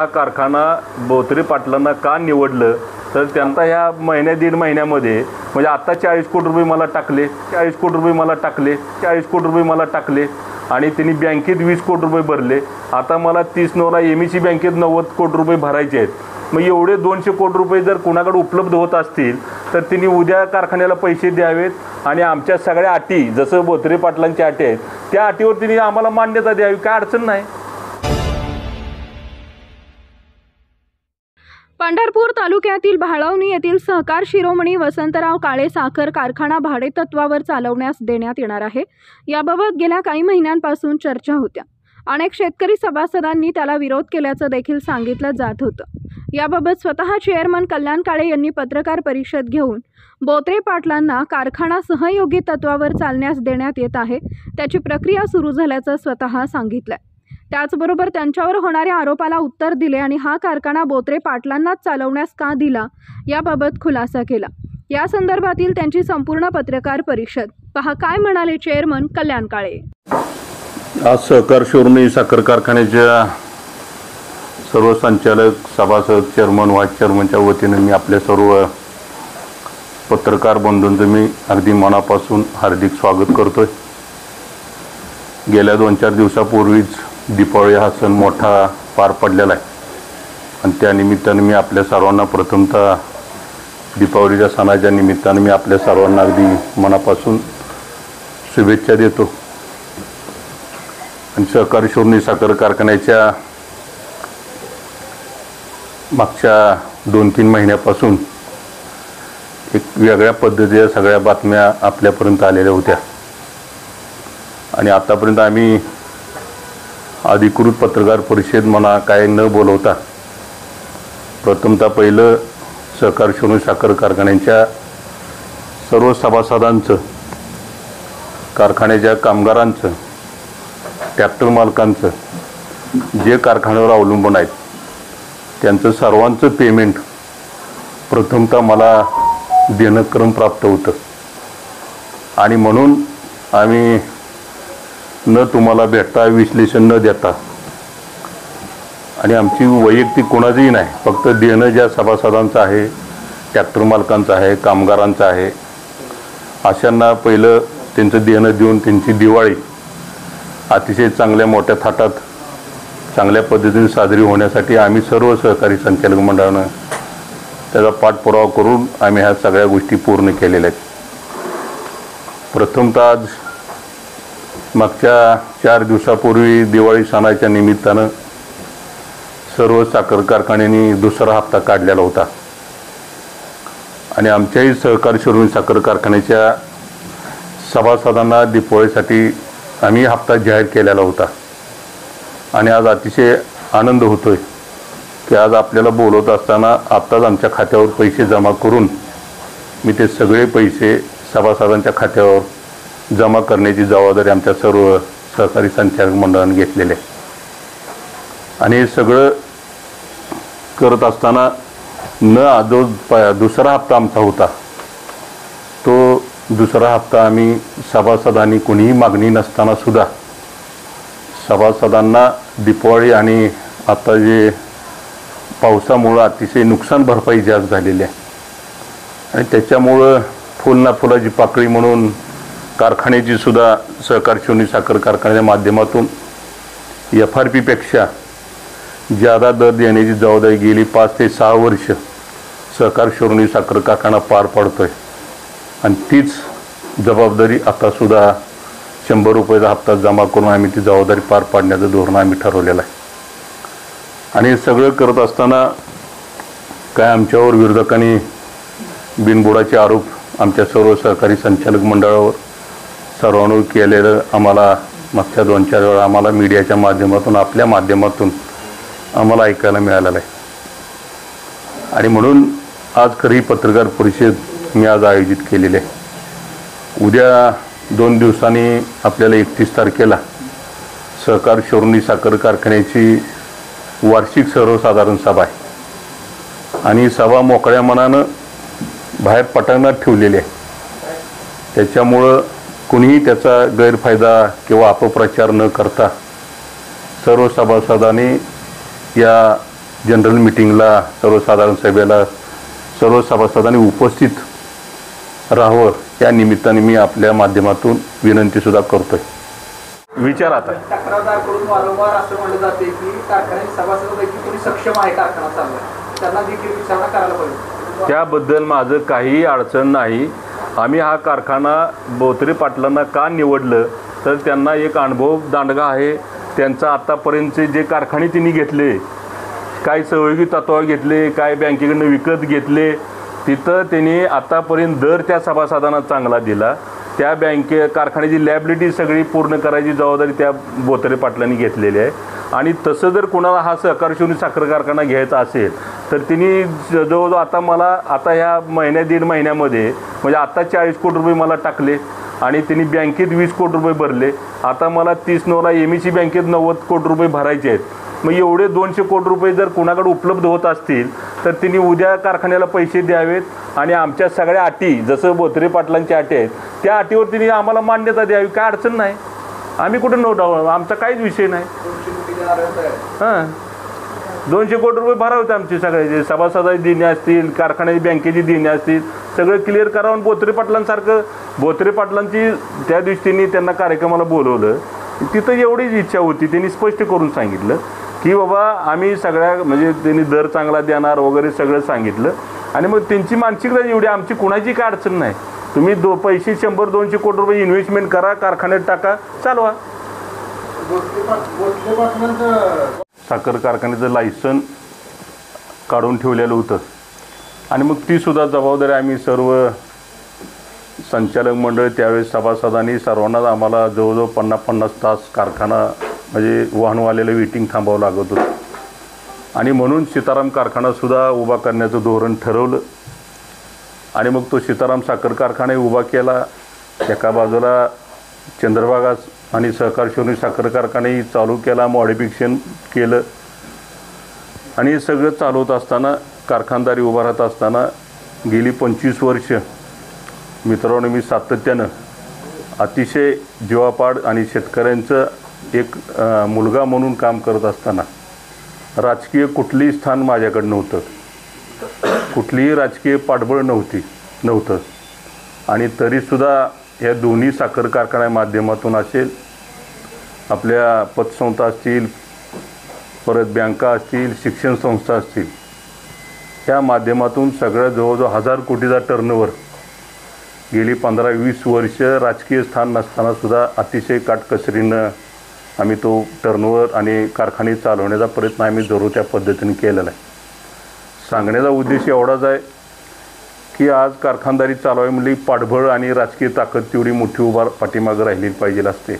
हा कारखाना बोत्रे पाटलांना का निवडलं तर त्यांचा ह्या दीड महिन्यामध्ये म्हणजे आता 40 कोटी रुपये मला टाकले, 40 कोटी रुपये मला टाकले, 40 कोटी रुपये मला टाकले आणि त्यांनी बँकेत 20 कोटी रुपये भरले. आता मला 30/9ला एमईसी बँकेत 90 कोटी रुपये भरायचे आहेत. मग एवढे 200 कोटी रुपये जर कोणाकडे उपलब्ध होत असतील तर त्यांनी उद्या कारखान्याला पैसे द्यावेत आणि आमच्या सगळ्या अटी जसं बोत्रे पाटलांच्या अटी आहेत त्या अटीवर त्यांनी आम्हाला मान्यता द्यावी. काय अडचण नाही. पंढरपूर तालुक्यातील भाळवणी येथील सहकार शिरोमणी वसंतराव काळे साखर कारखाना भाडेतत्वावर चालवण्यास देण्यात येणार आहे. याबाबत गेल्या काही महिन्यांपासून चर्चा होत्या. अनेक शेतकरी सभासदांनी त्याला विरोध केल्याचं देखील सांगितलं जात होतं. याबाबत स्वतः चेअरमन कल्याण काळे यांनी पत्रकार परिषद घेऊन बोत्रे पाटलांना कारखाना सहयोगी तत्वावर चालण्यास देण्यात येत आहे त्याची प्रक्रिया सुरू झाल्याचं स्वतः सांगितलंय. त्याचबरोबर त्यांच्यावर होणाऱ्या आरोपाला उत्तर दिले आणि हा कारखाना बोत्रे पाटलांनाच चालवण्यास का दिला याबाबत खुलासा केला. या संदर्भातील त्यांची संपूर्ण पत्रकार परिषद पहा काय म्हणाले चेअरमन कल्याण काळे. आज सहकार शिरोमणी साखर कारखान्याच्या सर्व संचालक सभासद चेअरमन व्हाईस चेअरमनच्या वतीने मी आपल्या सर्व पत्रकार बंधूंचं मी अगदी मनापासून हार्दिक स्वागत करतोय. गेल्या 2-4 दिवसापूर्वीच दीपावली हा सण मोठा पार पडलेला आहे आणि त्या निमित्ताने मी आपल्या सर्वांना प्रथमतः दीपावलीच्या सणाच्या निमित्ताने मी आपल्या सर्वांना अगदी मनापासून शुभेच्छा देतो. आणि सहकारी शिरोमणी साखर कारखान्याच्या मागच्या 2-3 महिन्यापासून एक वेगळ्या पद्धतीच्या सगळ्या बातम्या आपल्यापर्यंत आलेल्या होत्या आणि आतापर्यंत आम्ही अधिकृत पत्रकार परिषद म्हणा काय न बोलवता प्रथमतः पहिलं सहकार शिरोमणी साखर कारखान्याच्या सर्व सभासदांचं, कारखान्याच्या कामगारांचं, ट्रॅक्टर मालकांचं जे कारखान्यावर अवलंबून आहेत त्यांचं सर्वांचं पेमेंट प्रथमतः मला देणं क्रमप्राप्त होतं आणि म्हणून आम्ही न तुम्हाला भेटता विश्लेषण न देता आणि आमची वैयक्तिक कोणाचीही नाही, फक्त देणं ज्या सभासदांचं आहे, ट्रॅक्टर मालकांचं आहे, कामगारांचं आहे, अशांना पहिलं त्यांचं देणं देऊन त्यांची दिवाळी अतिशय चांगल्या मोठ्या थाटात चांगल्या पद्धतीने साजरी होण्यासाठी आम्ही सर्व सहकारी संचालक मंडळानं त्याचा पाठपुरावा करून आम्ही ह्या सगळ्या गोष्टी पूर्ण केलेल्या आहेत. प्रथमतः आज मागच्या 4 दिवसापूर्वी दिवाळी सणाच्या निमित्तानं सर्व साखर कारखान्यांनी दुसरा हप्ता काढलेला होता आणि आमच्याही सहकारी शिरोमणी साखर कारखान्याच्या सभासदांना दिवाळीसाठी आम्ही हप्ता जाहीर केलेला होता आणि आज अतिशय आनंद होतोय की आज आपल्याला बोलवत असताना आत्ताच आमच्या खात्यावर पैसे जमा करून मी ते सगळे पैसे सभासदांच्या खात्यावर जमा करण्याची जबाबदारी आमच्या सर्व सहकारी संचालक मंडळाने घेतलेली आहे. आणि हे सगळं करत असताना जो दुसरा हप्ता आमचा होता तो दुसरा हप्ता आम्ही सभासदांनी कोणीही मागणी नसताना सुद्धा सभासदांना दिवाळी आणि आता जे पावसामुळं अतिशय नुकसान भरपाई जास्त झालेली आहे आणि त्याच्यामुळं फुल ना फुलाची पाकळी म्हणून कारखान्याची सुद्धा सहकार शिरोमणी साखर कारखान्याच्या माध्यमातून FRP-पेक्षा ज्यादा दर देण्याची जबाबदारी गेली 5 ते 6 वर्ष सहकार शिरोमणी साखर कारखाना पार पाडतोय आणि तीच जबाबदारी आता सुद्धा 100 रुपयाचा हप्ता जमा करून आम्ही ती जबाबदारी पार पाडण्याचं धोरण आम्ही ठरवलेलं आहे. आणि हे सगळं करत असताना काय आमच्यावर विरोधकांनी बिनबुडाचे आरोप आमच्या सर्व सहकारी संचालक मंडळावर सर्वांवर केलेलं आम्हाला मागच्या 2-4 वेळा आम्हाला मीडियाच्या माध्यमातून आपल्या माध्यमातून आम्हाला ऐकायला मिळालेलं आहे. आणि म्हणून आज खरी पत्रकार परिषद मी आज आयोजित केलेली आहे. उद्या 2 दिवसांनी आपल्याला 31 तारखेला सहकार शिरोमणी साखर कारखान्याची वार्षिक सर्वसाधारण सभा आहे आणि सभा मोकळ्या मनानं बाहेर पटांगणात ठेवलेली आहे. त्याच्यामुळं कुणीही त्याचा गैरफायदा किंवा अपप्रचार न करता सर्व सभासदांनी या जनरल मिटिंगला, सर्वसाधारण सभेला सर्व सभासदांनी उपस्थित राहावं या निमित्ताने मी आपल्या माध्यमातून विनंतीसुद्धा करतोय. विचार आता. तक्रारदाराकडून वारंवार असं म्हणलं जाते की कारखान्याच्या सभासदांपैकी कोणी सक्षम आहे कारखाना चालवायला, त्यांना देखील विचारणा करायला पाहिजे. त्याबद्दल माझं काहीही अडचण नाही. आम्ही हा कारखाना बोत्रे पाटलांना का निवडलं तर त्यांना एक अनुभव दांडगा आहे. त्यांचा आत्तापर्यंतचे जे कारखाने त्यांनी घेतले, काय सहयोगी तत्त्वावर घेतले, काय बँकेकडनं विकत घेतले, तिथं त्यांनी आतापर्यंत दर त्या सभासदांना चांगला दिला. त्या कारखान्याची लॅबिलिटी सगळी पूर्ण करायची जबाबदारी त्या बोत्रे पाटलांनी घेतलेली आहे. आणि तसं जर कोणाला हा सहकार शिवणी साखर कारखाना घ्यायचा असेल तर त्यांनी जवळजवळ आता ह्या दीड महिन्यामध्ये म्हणजे आता 40 कोटी रुपये मला टाकले आणि त्यांनी बँकेत 20 कोटी रुपये भरले. आता मला 30/9ला MEC बँकेत 90 कोटी रुपये भरायचे आहेत. मग एवढे 200 कोटी रुपये जर कोणाकडे उपलब्ध होत असतील तर त्यांनी उद्या कारखान्याला पैसे द्यावेत आणि आमच्या सगळ्या अटी, जसं बोत्रे पाटलांच्या अटी आहेत त्या अटीवर त्यांनी आम्हाला मान्यता द्यावी. काय अडचण नाही. आम्ही कुठं आमचा काहीच विषय नाही. 200 कोटी रुपये भरावेत आमचे सगळ्याचे, सभासदाची देणे असतील, कारखान्याची बँकेची देणे असतील, सगळं क्लिअर करावून बोत्रे पाटलांसारखं. बोत्रे पाटलांची त्या दिवशी त्यांना कार्यक्रमाला बोलवलं, तिथं एवढीच इच्छा होती. त्यांनी स्पष्ट करून सांगितलं की बाबा आम्ही सगळ्या म्हणजे त्यांनी दर चांगला देणार वगैरे सगळं सांगितलं. आणि मग त्यांची मानसिकता एवढी, आमची कुणाची काय अडचण नाही. तुम्ही पैसे 100-200 कोटी रुपये इन्व्हेस्टमेंट करा, कारखान्यात टाका, चालवा. साखर कारखान्याचं लायसन काढून ठेवलेलं होतं आणि मग तीसुद्धा जबाबदारी आम्ही सर्व संचालक मंडळ त्यावेळेस सभासदांनी सर्वांनाच आम्हाला जवळजवळ 50-50 तास कारखाना म्हणजे वाहनवाल्याला वेटिंग थांबावं लागत होतं. आणि म्हणून सीताराम कारखानासुद्धा उभा करण्याचं धोरण ठरवलं आणि मग तो सीताराम साखर कारखाना उभा केला. एका बाजूला चंद्रभागा आणि सहकार शिवणी साखर कारखानाही चालू केला, मॉडिफिकेशन केलं. आणि हे सगळं चालवत असताना, कारखानदारी उभा राहत असताना गेली 25 वर्ष मित्रांनो मी सातत्यानं अतिशय जीवापाड आणि शेतकऱ्यांचं एक मुलगा म्हणून काम करत असताना राजकीय कुठलीही स्थान माझ्याकडं नव्हतं, कुठलीही राजकीय पाठबळ नव्हतं. आणि तरीसुद्धा या दोन्ही साखर कारखान्या माध्यमातून असेल, आपल्या पतसंस्था असतील, परत बँका असतील, शिक्षण संस्था असतील, ह्या माध्यमातून सगळ्या जवळजवळ 1000 कोटीचा टर्नओव्हर गेली 15-20 वर्ष राजकीय स्थान नसतानासुद्धा अतिशय काटकसरीनं आम्ही तो टर्नओव्हर आणि कारखाने चालवण्याचा प्रयत्न आम्ही जरूर त्या पद्धतीने केलेला आहे. सांगण्याचा उद्देश एवढाच आहे की आज कारखानदारी चालवावी म्हणजे पाठबळ आणि राजकीय ताकद तेवढी मोठी उभा पाठीमागं राहिली पाहिजे असते.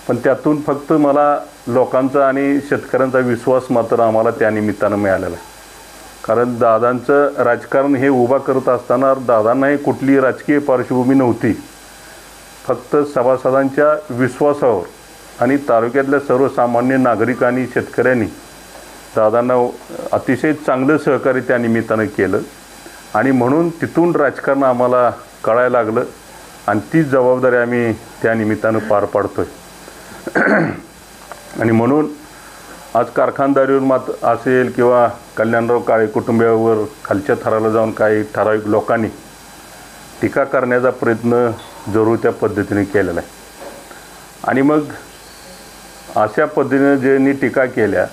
पण त्यातून फक्त मला लोकांचा आणि शेतकऱ्यांचा विश्वास मात्र आम्हाला त्या निमित्तानं मिळालेला आहे. कारण दादांचं राजकारण हे उभा करत असताना दादांनाही कुठली राजकीय पार्श्वभूमी नव्हती. फक्त सभासदांच्या विश्वासावर आणि तालुक्यातल्या सर्वसामान्य नागरिक आणि शेतकऱ्यांनी दादांना अतिशय चांगलं सहकार्य त्या निमित्तानं केलं. आणि म्हणून तिथून राजकारण आम्हाला कळायला लागलं आणि तीच जबाबदारी आम्ही त्या निमित्तानं पार पाडतोय. आणि म्हणून आज कारखानदारीवर असेल किंवा कल्याणराव काळे कुटुंबियावर खालच्या थराला जाऊन काही ठराविक लोकांनी टीका करण्याचा प्रयत्न जरूर त्या पद्धतीने केलेला आहे. आणि मग अशा पद्धतीने ज्यांनी टीका केल्या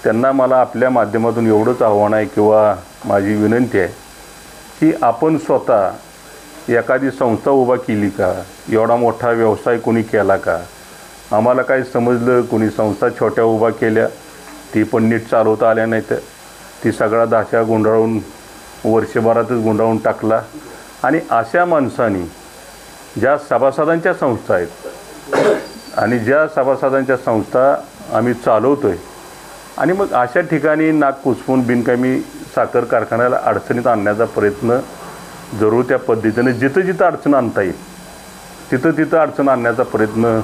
त्यांना मला आपल्या माध्यमातून एवढंच आव्हान आहे किंवा माझी विनंती आहे की आपण स्वतः एखादी संस्था उभा केली का, एवढा मोठा व्यवसाय कोणी केला का, आम्हाला काय समजलं कोणी संस्था छोट्या उभा केल्या ती पण नीट चालवता आल्या नाही तर ती सगळा दाशा गुंडाळून वर्षभरातच गुंडाळून टाकला. आणि अशा माणसांनी ज्या सभासदांच्या संस्था आहेत आणि ज्या सभासदांच्या संस्था आम्ही चालवतोय आणि मग अशा ठिकाणी नाक कुचपून बिनकामी साखर कारखान्याला अडचणीत आणण्याचा प्रयत्न जरूर त्या पद्धतीने जिथं अडचण आणता येईल तिथं अडचण आणण्याचा प्रयत्न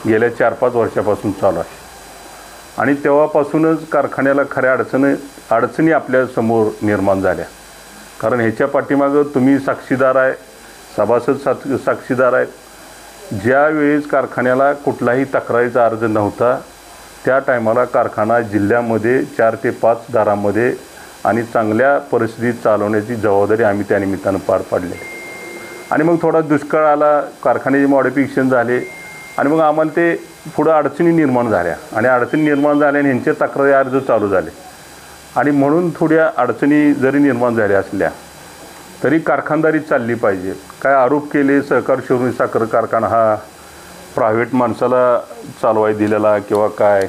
गेल्या 4-5 वर्षापासून चालू आहे. आणि तेव्हापासूनच कारखान्याला खऱ्या अडचणी आपल्यासमोर निर्माण झाल्या. कारण ह्याच्या पाठीमागं तुम्ही साक्षीदार आहे, सभासद साक्षीदार आहेत. ज्या वेळेस कारखान्याला कुठलाही तक्रारीचा अर्ज नव्हता त्या टायमाला कारखाना जिल्ह्यामध्ये 4 ते 5 दारामध्ये आणि चांगल्या परिस्थितीत चालवण्याची जबाबदारी आम्ही त्या निमित्तानं पार पाडली. आणि मग थोडा दुष्काळ आला, कारखान्याचे मॉडिफिकेशन झाले आणि मग आम्हाला ते पुढं अडचणी निर्माण झाल्या आणि अडचणी निर्माण झाल्याने ह्यांचे तक्रारी अर्ज चालू झाले. आणि म्हणून थोड्या अडचणी जरी निर्माण झाल्या असल्या तरी कारखानदारी चालली पाहिजे. काय आरोप केले, सहकार शिरोमणी साखर कारखाना हा प्रायव्हेट माणसाला चालवाय दिलेला किंवा काय,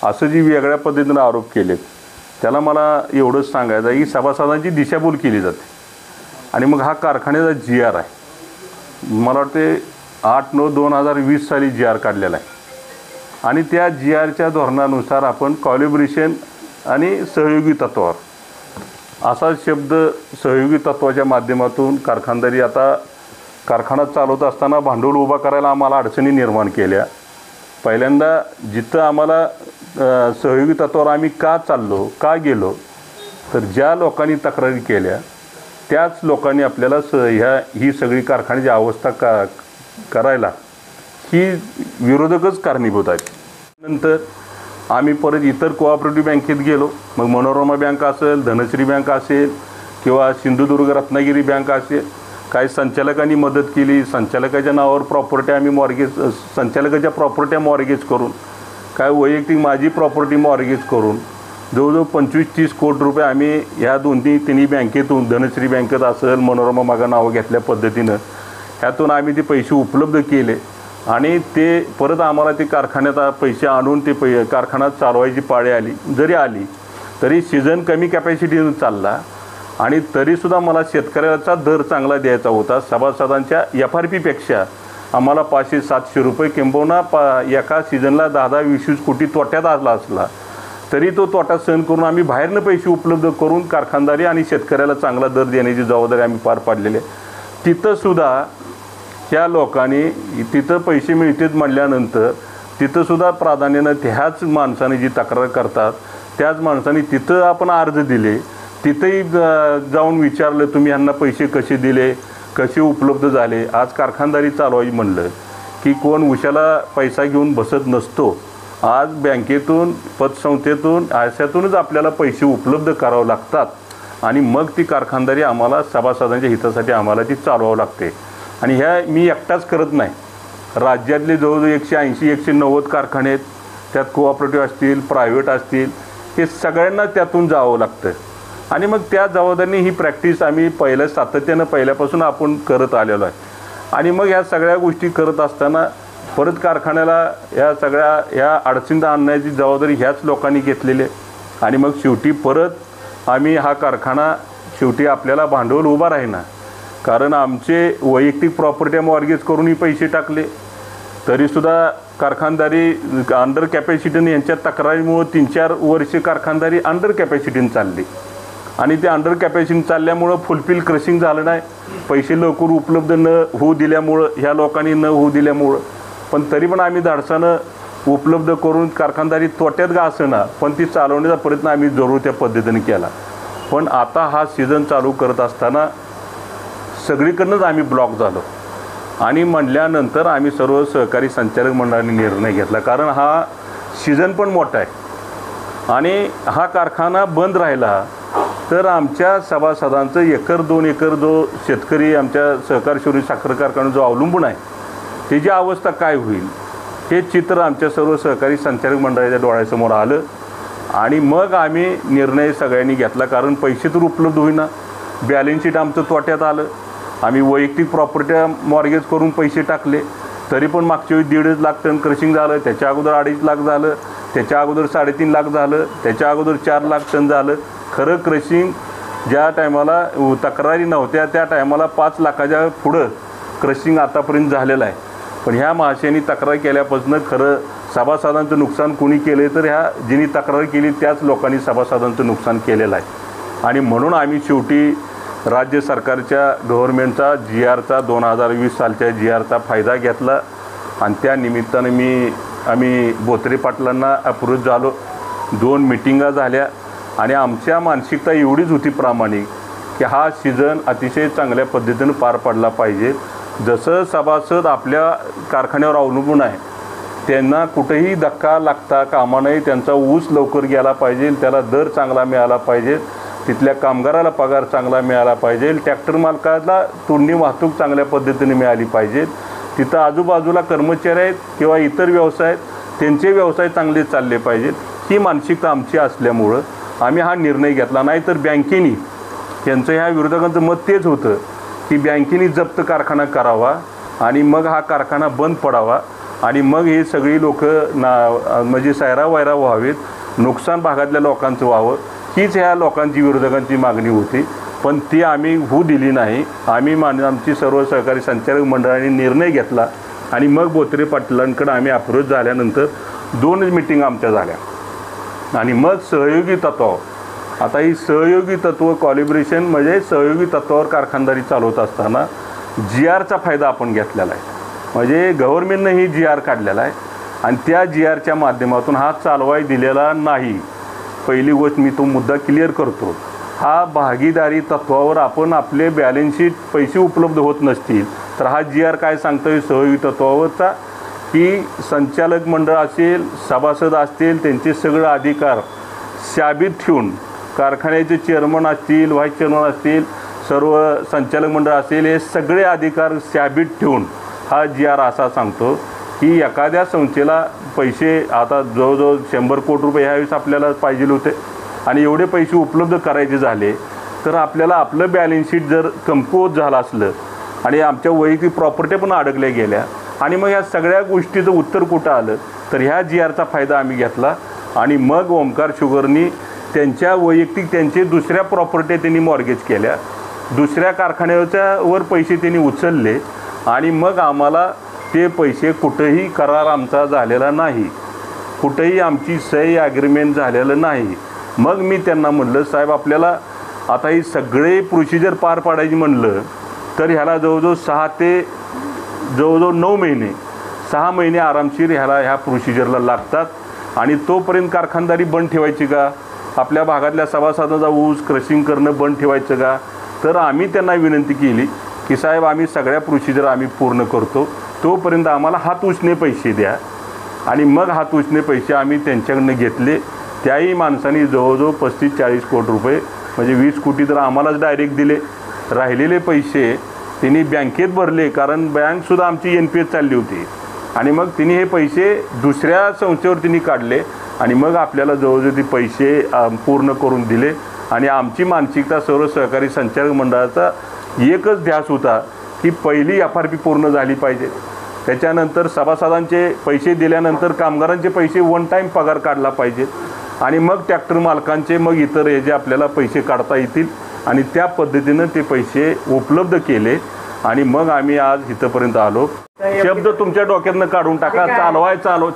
असं जी वेगळ्या पद्धतीनं आरोप केलेत, त्याला मला एवढंच सांगायचं आहे की सभासदांची दिशाभूल केली जाते. आणि मग हा कारखान्याचा GR आहे, मला वाटते 8/9/2020 साली GR काढलेला आहे. आणि त्या GRच्या धोरणानुसार आपण कॉलिब्रेशन आणि सहयोगी तत्वावर असा शब्द, सहयोगी तत्वाच्या माध्यमातून कारखानदारी, आता कारखाना चालवत असताना भांडवल उभा करायला आम्हाला अडचणी निर्माण केल्या. पहिल्यांदा जिथं आम्हाला सहयोगी तत्वावर आम्ही का चाललो, का गेलो, तर ज्या लोकांनी तक्रारी केल्या त्याच लोकांनी आपल्याला ही सगळी कारखान्याची अवस्था करायला ही विरोधकच कारणीभूत आहेत. नंतर आम्ही परत इतर कोऑपरेटिव्ह बँकेत गेलो. मग मनोरमा बँक असेल, धनश्री बँक असेल किंवा सिंधुदुर्ग रत्नागिरी बँक असेल, काही संचालकांनी मदत केली. संचालकाच्या नावावर प्रॉपर्टी आम्ही मॉर्गेज, संचालकाच्या प्रॉपर्ट्या मॉर्गेज करून, काय वैयक्तिक माझी प्रॉपर्टी मॉर्गेज करून जवळजवळ 25-30 कोटी रुपये आम्ही ह्या तिन्ही बँकेतून, धनश्री बँकेत असेल, मनोरमा मागा नावं घेतल्या पद्धतीनं ह्यातून आम्ही ते पैसे उपलब्ध केले. आणि ते परत आम्हाला ते कारखान्यात पैसे आणून ते कारखाना चालवायची पाळी आली. जरी आली तरी सीझन कमी कॅपॅसिटीनं चालला आणि तरीसुद्धा मला शेतकऱ्याचा दर चांगला द्यायचा होता. सभासदांच्या FRPपेक्षा आम्हाला 500-700 रुपये किंबहुना एका सीझनला 10-20 कोटी तोट्यात आला असला तरी तो तोटा सहन करून आम्ही बाहेरनं पैसे उपलब्ध करून कारखानदारी आणि शेतकऱ्याला चांगला दर देण्याची जबाबदारी आम्ही पार पाडलेली आहे. तिथंसुद्धा ह्या लोकांनी, तिथं पैसे मिळतात म्हटल्यानंतर तिथंसुद्धा प्राधान्यानं ह्याच माणसाने जी तक्रार करतात त्याच माणसाने तिथं आपण अर्ज दिले, तिथंही जाऊन विचारलं तुम्ही ह्यांना पैसे कसे दिले, कसे उपलब्ध झाले. आज कारखानदारी चालवायची म्हणलं की कोण उशाला पैसा घेऊन बसत नसतो. आज बँकेतून, पतसंस्थेतून, अशातूनच आपल्याला पैसे उपलब्ध करावं लागतात आणि मग ती कारखानदारी आम्हाला सभासदांच्या हितासाठी आम्हाला ती चालवावं लागते. आणि ह्या मी एकटाच करत नाही, राज्यातले जवळजवळ 180-190 कारखाने आहेत. त्यात कोऑपरेटिव्ह असतील, प्रायव्हेट असतील, हे सगळ्यांना त्यातून जावं लागतं. आणि मग त्या जबाबदारीने ही प्रॅक्टिस आम्ही सातत्यानं पहिल्यापासून आपण करत आलेलो आहे. आणि मग ह्या सगळ्या गोष्टी करत असताना परत कारखान्याला ह्या अडचणीत आणण्याची जबाबदारी ह्याच लोकांनी घेतलेली आहे. आणि मग शेवटी परत आम्ही हा कारखाना, शेवटी आपल्याला भांडवल उभा राहीना, कारण आमचे वैयक्तिक प्रॉपर्ट्या मॉर्गेज करूनही पैसे टाकले तरीसुद्धा कारखानदारी अंडर कॅपॅसिटीने, यांच्या तक्रारीमुळं 3-4 वर्ष कारखानदारी अंडर कॅपॅसिटीने चालली. आणि ते अंडर कॅपॅसिटी चालल्यामुळं फुलफिल क्रशिंग झालं नाही, पैसे लवकर उपलब्ध न होऊ दिल्यामुळं, ह्या लोकांनी न होऊ दिल्यामुळं. पण तरी पण आम्ही धाडसानं उपलब्ध करून कारखानदारी तोट्यात का असेना पण ती चालवण्याचा प्रयत्न आम्ही जरूर त्या पद्धतीने केला. पण आता हा सीझन चालू करत असताना सगळीकडनंच आम्ही ब्लॉक झालो. आणि म्हणल्यानंतर आम्ही सर्व सहकारी संचालक मंडळाने निर्णय घेतला, कारण हा सीझन पण मोठा आहे आणि हा कारखाना बंद राहिला तर आमच्या सभासदांचं 1-2 एकर जो शेतकरी आमच्या सहकार शिरोमणी साखर कारखान्यावर जो अवलंबून आहे त्याची अवस्था काय होईल हे चित्र आमच्या सर्व सहकारी संचालक मंडळाच्या डोळ्यासमोर आलं. आणि मग आम्ही निर्णय सगळ्यांनी घेतला, कारण पैसे तर उपलब्ध होईना, बॅलन्स शीट आमचं तोट्यात आलं. आम्ही वैयक्तिक प्रॉपर्ट्या मॉर्गेज करून पैसे टाकले तरी पण मागच्या वेळी 1.5 लाख टन क्रशिंग झालं, त्याच्या अगोदर 2.5 लाख झालं, त्याच्या अगोदर 3.5 लाख झालं, त्याच्या अगोदर 4 लाख टन झालं. खरं क्रशिंग ज्या टायमाला तक्रारी नव्हत्या त्या टायमाला 5 लाखाच्या पुढं क्रशिंग आतापर्यंत झालेलं आहे. पण ह्या महाशयांनी तक्रार केल्यापासून खरं सभासदांचं नुकसान कोणी केलं तर ह्या जिनी तक्रार केली त्याच लोकांनी सभासदांचं नुकसान केलेलं आहे. आणि म्हणून आम्ही शेवटी राज्य सरकारच्या गव्हर्नमेंटचा GRचा 2020 सालच्या GRचा फायदा घेतला आणि त्या निमित्तानं आम्ही बोत्रे पाटलांना अप्रोच झालो. 2 मिटिंगा झाल्या आणि आमच्या मानसिकता एवढीच होती प्रामाणिक की हा सीझन अतिशय चांगल्या पद्धतीनं पार पडला पाहिजे. जसं सभासद आपल्या कारखान्यावर अवलंबून आहे त्यांना कुठेही धक्का लागता कामा नये, त्यांचा ऊस लवकर गेला पाहिजे, त्याला दर चांगला मिळाला पाहिजे, तिथल्या कामगाराला पगार चांगला मिळाला पाहिजे, ट्रॅक्टर मालकाला तोंडी वाहतूक चांगल्या पद्धतीने मिळाली पाहिजे, तिथं आजूबाजूला कर्मचारी आहेत किंवा इतर व्यवसाय आहेत त्यांचे व्यवसाय चांगले चालले पाहिजेत, ही मानसिकता आमची असल्यामुळं आम्ही हा निर्णय घेतला. नाही तर बँकेनी त्यांचं ह्या विरोधकांचं मत तेच होतं की बँकेनी जप्त कारखाना करावा आणि मग हा कारखाना बंद पडावा आणि मग हे सगळी लोक म्हणजे सैरावैरा व्हावेत, नुकसान भागातल्या लोकांचं व्हावं, हीच ह्या लोकांची विरोधकांची मागणी होती. पण ती आम्ही होऊ दिली नाही. आमची सर्व सहकारी संचालक मंडळाने निर्णय घेतला आणि मग बोत्रे पाटलांकडे आम्ही अप्रोच झाल्यानंतर 2 मीटिंग आमच्या झाल्या आणि मग सहयोगी तत्वावर, आता ही सहयोगी तत्व कॉलिब्रेशन म्हणजे सहयोगी तत्वावर कारखानदारी चालवत असताना GRचा फायदा आपण घेतलेला आहे. म्हणजे गव्हर्नमेंटनं ही GR काढलेला आहे आणि त्या GRच्या माध्यमातून हा चालवाय दिलेला नाही. पहिली गोष्ट मी तो मुद्दा क्लिअर करतो. हा भागीदारी तत्वावर आपण आपले बॅलन्स शीट पैसे उपलब्ध होत नसतील तर हा GR काय सांगतोय सहयोगी तत्वावरचा की संचालक मंडळ असेल, सभासद असतील, त्यांचे सगळे अधिकार शाबित ठेवून कारखान्याचे चेअरमन असतील, व्हाईस चेअरमन असतील, सर्व संचालक मंडळ असेल, हे सगळे अधिकार शाबित ठेवून हा GR असा सांगतो की एखाद्या संस्थेला पैसे आता जवळजवळ 100 कोटी रुपये ह्यावेळेस आपल्याला पाहिजे होते आणि एवढे पैसे उपलब्ध करायचे झाले तर आपल्याला आपलं बॅलन्स शीट जर कमकुवत झालं असलं आणि आमच्या वैयक्तिक प्रॉपर्टी पण अडकल्या गेल्या आणि मग या सगळ्या गोष्टीचं उत्तर कुठं आलं तर ह्या GRचा फायदा आम्ही घेतला आणि मग ओमकार शुगरनी त्यांच्या वैयक्तिक त्यांचे दुसऱ्या प्रॉपर्टी त्यांनी मॉर्गेज केल्या, दुसऱ्या कारखान्याच्यावर पैसे त्यांनी उचलले आणि मग आम्हाला ते पैसे कुठंही करार आमचा झालेला नाही, कुठंही आमची सही ॲग्रीमेंट झालेलं नाही. मग मी त्यांना म्हणलं साहेब आपल्याला आता ही सगळे प्रोसिजर पार पाडायची म्हणलं तर ह्याला जवळजवळ 6 ते 9 महिने 6 महिने आरामशीर ह्या प्रोसिजरला लागतात आणि तोपर्यंत कारखानदारी बंद ठेवायची का, आपल्या भागातल्या सभासदांचा ऊस क्रशिंग करणं बंद ठेवायचं का. तर आम्ही त्यांना विनंती केली की साहेब आम्ही सगळ्या प्रोसिजर आम्ही पूर्ण करतो, तोपर्यंत आम्हाला हात उचणे पैसे द्या आणि मग हात उचणे पैसे आम्ही त्यांच्याकडनं घेतले. त्याही माणसांनी जवळजवळ 35-40 कोटी रुपये म्हणजे 20 कोटी तर आम्हालाच डायरेक्ट दिले, राहिलेले पैसे त्यांनी बँकेत भरले कारण बँकसुद्धा आमची NPS चालली होती आणि मग तिने हे पैसे दुसऱ्या संस्थेवर तिने काढले आणि मग आपल्याला जवळजवळ ते पैसे पूर्ण करून दिले. आणि आमची मानसिकता सर्व सहकारी संचालक मंडळाचा एकच ध्यास होता की पहिली FRP पूर्ण झाली पाहिजे, त्याच्यानंतर सभासदांचे पैसे दिल्यानंतर कामगारांचे पैसे 1 टाईम पगार काढला पाहिजे आणि मग ट्रॅक्टर मालकांचे मग इतर हे जे आपल्याला पैसे काढता येतील आणि त्या पद्धतीनं ते पैसे उपलब्ध केले आणि मग आम्ही आज इथंपर्यंत आलो. शब्द तुमच्या डोक्यातनं काढून टाका.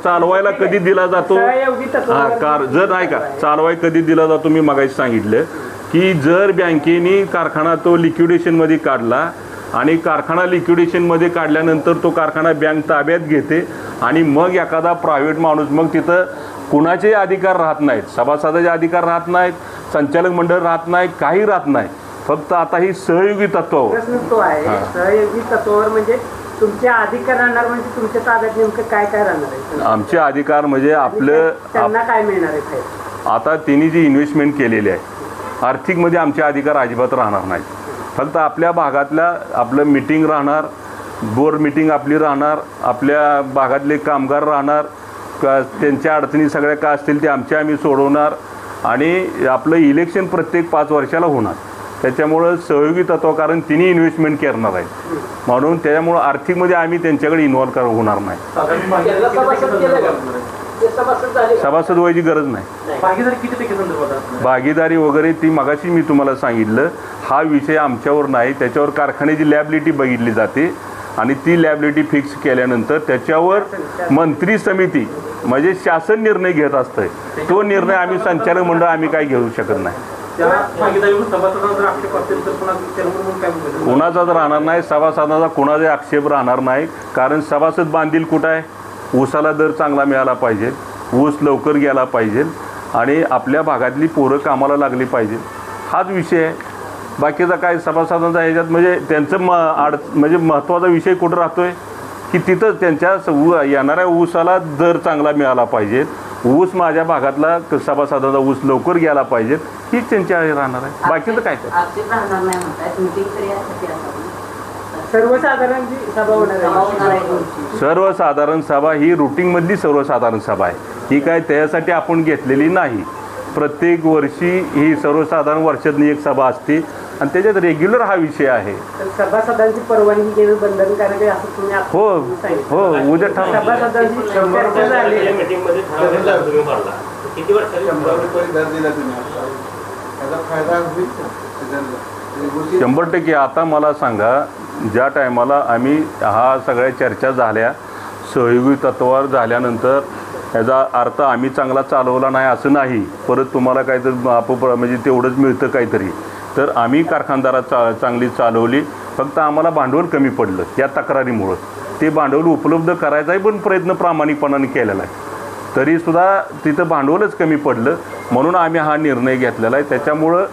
चालवायला कधी दिला जातो जर नाही का चालवाय कधी दिला जातो मी मगाशी सांगितलं की जर बँकेने कारखाना तो लिक्विडेशनमध्ये काढला आणि कारखाना लिक्विडेशनमध्ये काढल्यानंतर तो कारखाना बँक ताब्यात घेते आणि मग एखादा प्रायव्हेट माणूस मग तिथं कुणाचे अधिकार राहत नाहीत, सभासदाचे अधिकार राहत नाहीत, संचालक मंडळ राहत नाही, काही राहत नाही. फक्त आता ही सहयोगी तत्वावर सहयोगी तत्वावर म्हणजे तुमचे अधिकार राहणार म्हणजे तुमच्या ताब्यात नेमकं काय काय राहणार आहे? आमचे अधिकार म्हणजे आपलं त्यांना काय मिळणार आहे? आता त्यांनी जी इन्व्हेस्टमेंट केलेली आहे आर्थिकमध्ये आमचे अधिकार अजिबात राहणार नाहीत. फक्त आपल्या भागातल्या आपलं मीटिंग राहणार, बोर्ड मीटिंग आपली राहणार, आपल्या भागातले कामगार राहणार, त्यांच्या अडचणी सगळ्या काय असतील ते आम्ही सोडवणार आणि आपलं इलेक्शन प्रत्येक 5 वर्षाला होणार. त्याच्यामुळं सहयोगी तत्व कारण तिन्ही इन्व्हेस्टमेंट करणार आहेत म्हणून त्याच्यामुळं आर्थिकमध्ये आम्ही त्यांच्याकडे इन्व्हॉल्व होणार नाही. सभासद व्हायची गरज नाही. भागीदारी वगैरे ती मगाशी मी तुम्हाला सांगितलं हा विषय आमच्यावर नाही, त्याच्यावर कारखान्याची लॅबिलिटी बघितली जाते आणि ती लॅबिलिटी फिक्स केल्यानंतर त्याच्यावर मंत्री समिती म्हणजे शासन निर्णय घेत असतंय. तो निर्णय आम्ही संचालक मंडळ आम्ही काही घेऊ शकत नाही. कुणाचाच राहणार नाही, सभासदांचा कुणाचा आक्षेप राहणार नाही कारण सभासद बांधील कुठं आहे, ऊसाला दर चांगला मिळाला पाहिजे, ऊस लवकर गेला पाहिजे आणि आपल्या भागातली पोरं कामाला लागली पाहिजे, हाच विषय आहे. बाकीचा काय सभासदांचा ह्याच्यात म्हणजे त्यांचं म्हणजे महत्त्वाचा विषय कुठं राहतोय की तिथं त्यांच्या येणाऱ्या ऊसाला दर चांगला मिळाला पाहिजे, ऊस माझ्या भागातला सभासदांचा ऊस लवकर गेला पाहिजे, हीच त्यांची राहणार आहे. बाकीचं काय तर आक्षेप राहणार नाही म्हणतात. मीटिंग तरी यासाठी असावी. सर्वसाधारण जी सभा होणार आहे सर्वसाधारण सभा ही रुटीनमधली सर्वसाधारण सभा आहे. ही काय त्यासाठी आपण घेतलेली नाही. प्रत्येक वर्षी ही सर्वसाधारण वर्षातली एक सभा असते आणि त्याच्यात रेग्युलर हा विषय आहे. तर सभासदांची परवानगी घेणं बंधनकारक आहे असं तुम्ही आता हो सांगितलं. हो उद्या ठरवा. सभासदांची चर्चा झाली. किती वर्षांनी 100 रुपये दर दिला तुम्ही त्याचा फायदा होईल का? 100% आता मला सांगा, ज्या टायमाला आम्ही हा सगळ्या चर्चा झाल्या सहयोगी तत्वावर झाल्यानंतर याचा अर्थ आम्ही चांगला चालवला नाही असं नाही, परत तुम्हाला काहीतरी म्हणजे तेवढंच मिळतं काहीतरी, तर आम्ही कारखानदारात चांगली चालवली. फक्त आम्हाला भांडवल कमी पडलं या तक्रारीमुळं. ते भांडवल उपलब्ध करायचाही पण प्रयत्न प्रामाणिकपणाने केलेला आहे, तरीसुद्धा तिथं भांडवलच कमी पडलं, म्हणून आम्ही हा निर्णय घेतलेला आहे. त्याच्यामुळं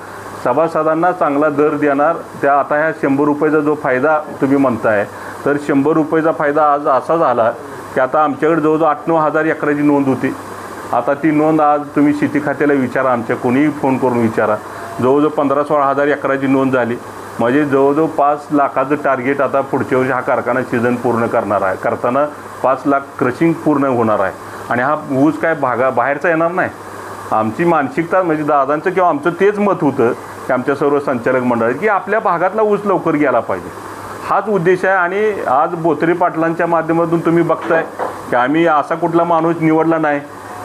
सभासदांना चांगला दर देणार. त्या आता ह्या 100 रुपयाचा जो फायदा तुम्ही म्हणताय, तर 100 रुपयाचा फायदा आज असा झाला की आता आमच्याकडे जवळजवळ 8-9 हजार एकराची नोंद होती. आता ती नोंद आज तुम्ही शेती खात्याला विचारा, आमच्या कोणीही फोन करून विचारा, जवळजवळ 15-16 हजार एकराची नोंद झाली. म्हणजे जवळजवळ 5 लाखाचं टार्गेट आता पुढच्या वर्षी हा कारखाना सीझन पूर्ण करणार आहे. करताना 5 लाख क्रशिंग पूर्ण होणार आहे. आणि हा ऊस काय बाहेरचा येणार नाही. आमची मानसिकता म्हणजे दादांचं किंवा आमचं तेच मत होतं की आमच्या सर्व संचालक मंडळात की आपल्या भागातला ऊस लवकर गेला पाहिजे, हाच उद्देश आहे. आणि आज बोत्रे पाटलांच्या माध्यमातून तुम्ही बघताय की आम्ही असा कुठला माणूस निवडला नाही